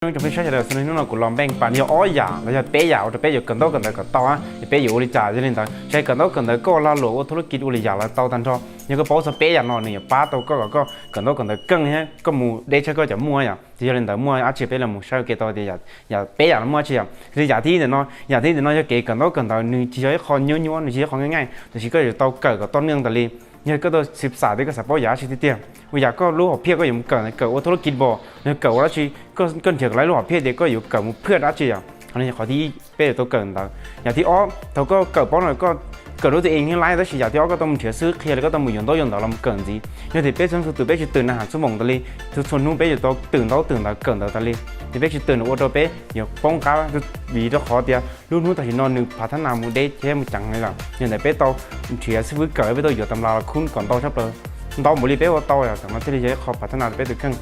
chúng phải xét là nên nó cũng làm beng bản nhiều ói giả làจะเป๊ะยาวจะเป๊ะอยู่กันโตกันแต่ก็ต่อจะเป๊ะอยู่อุลิจ่าจะเล่นต่อใช้กันโตกันแต่ก็ลาหลวธุรกิจอุลิจ่าละต่อทันทอยังก็ป้อสเป๊ะอย่างนอนเนี่ยป้าโตก็กันโตกันแต่กังฮะก็มูเดชก็จะมั่วอย่างที่จะเล่นแต่มั่วอาชีพเป็นละมูใช้เกตตัวเดียอย่าเป๊ะอย่างมั่วเชียวคืออย่าที่เดี๋ยวน้อยอย่าที่เดี๋ยวน้อยจะเกกันโตกันแต่หนึ่งที่ใช้คอนย้อนหนึ่งที่ใช้คอนง่ายๆแต่ที่ก็จะโตเกิดกับต้นเนื่องแต่ลีเนี่ยก็ตัวสิบสามได้ก็สับป้อยาชิติเตียวิยาก็รู้หัวเพี้ยก็อยู่เกิดเกิดว่าธุรกิจบ่เนี่ยเกิดว่าชีก็เถียงไรรู้หัวเพี้ยเด็กก็อยู่เกิดเพื่อนอาชีพอันนี้ขอที่เป้ตัวเกิดต่างอย่างที่อ้อเขาก็เกิดป้อนหน่อยก็เกิดรู้ตัวเองที่ไล่แต่สิอย่างที่อ้อก็ต้องเถียงซื้อเคลียร์แล้วก็ต้องมีอย่างต่อเราเกิดสิอย่างที่เป้ฉันคือตื่นเป้จะตื่นอาหารสมองตะลีทุกคนนู้นเป้จะต้องตื่นต่อเกิดตะลีที่เป้จะตื่นว่าตัวเป้อย่าป้องกันวีตัวขอเดียวรู้นู้นแต่ที่นอนหนึ่งพัฒนามูเดชแค่มันจังเลยล่ะอย่างที่เป้โตเถียงซื้อเกิดเป้โตอยู่ตำราคุ้นก่อนโตชับเลยโตหมดเลยเป้ว่าโตอ่ะแต่มาที่นี่เขาพัฒนาเป้ตัวขึ้น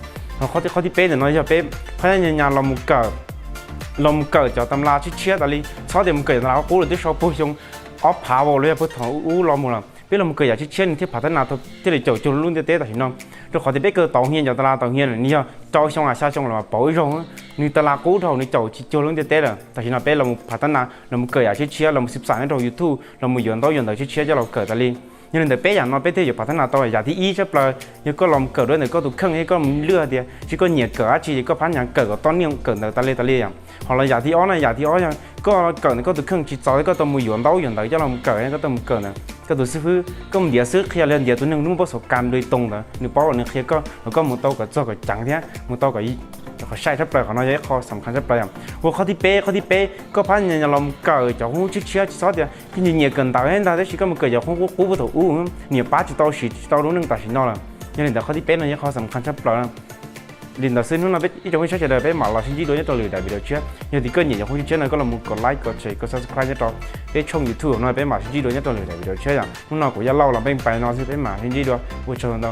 เขาที่เป้เนี่ยน้อยจะเป้พยายามเรามุกเกิดลมเกิดจากตำราที่เชื่อตะลีชอบเดี๋ยวมันเกิดตำรากูเลยที่ชอบพูดชงออฟพาวเลยพูดถึงลมหมดเลยเป้ลมเกิดจากที่เชื่อที่พัฒนาที่เราจุดรุ่นเต้แต่เห็นน้องเราขอที่เป้เกิดต่อเฮียจากตลาดต่อเฮียนี่อ่ะเจ้าช่องอาชาช่องเราปล่อยช่องนี่ตลาดกูเท่านี่จุดรุ่นเต้เลยแต่เห็นน้องเป้เราพัฒนาเราเกิดจากที่เชื่อเราศึกษาในเรายูทูบเราไม่ย้อนต่อที่เชื่อจะเราเกิดตะลีnhưng mà bé dạng nó bé thì giờ phát nào tôi giả thì ý chấp là nhưng có lòng cờ đôi này có tụ khăng hay có lừa thì chỉ có nhiệt cờ chỉ có phán nhàng cờ có to niên cờ ta lê à hoặc là giả thì ó này giả thì ó có cờ này có tụ khăng chỉ cho có tụ mùi yuan đấu cho lòng cờ hay có tụ cờ này có tụ sư phụ có một địa sư khi lên địa tụ nương đúng bao số cam đôi tông đó nếu bao là khi có một tàu có cho cái trắng thế một tàu cáiเขาใช้ทับเปลือกของน้อยเขาสำคัญทับเปลือกว่าเขาที่เป๊ะก็พันเนี่ยลมเกิดจากหูชิเชื่อซอสเดียวที่เนี่ยเกินตาเห็นตาได้ชิก็มันเกิดจากหูกูไม่ถูกเนี่ยป้าจะต้องฉีดต้องรู้นึงตัดสินนอละเนี่ยแต่เขาที่เป๊ะเนี่ยเขาสำคัญทับเปลือกลินดาซึนนู้นเราเป็นอีกจะไม่ใช่จะได้เป็นหมาเราชิ้นที่โดยเนี่ยตัวเหลือแต่วิดีโอเชื่อเนี่ยที่เกิดเนี่ยจากหูชิเชื่อนั้นก็เรามุกดไลค์กดแชร์กด subscribe เนี่ยต่อเป็นช่อง YouTube ของเราเป็นหมาชิ้นที่โดยเนี่ยตัวเหลือแต่วิดีโอเชื่ออย่างนู้นเราก็จะเล่าเราเป็นไปนอนที่เป็นหมาชิ้นที่โดยผู้ชมเรา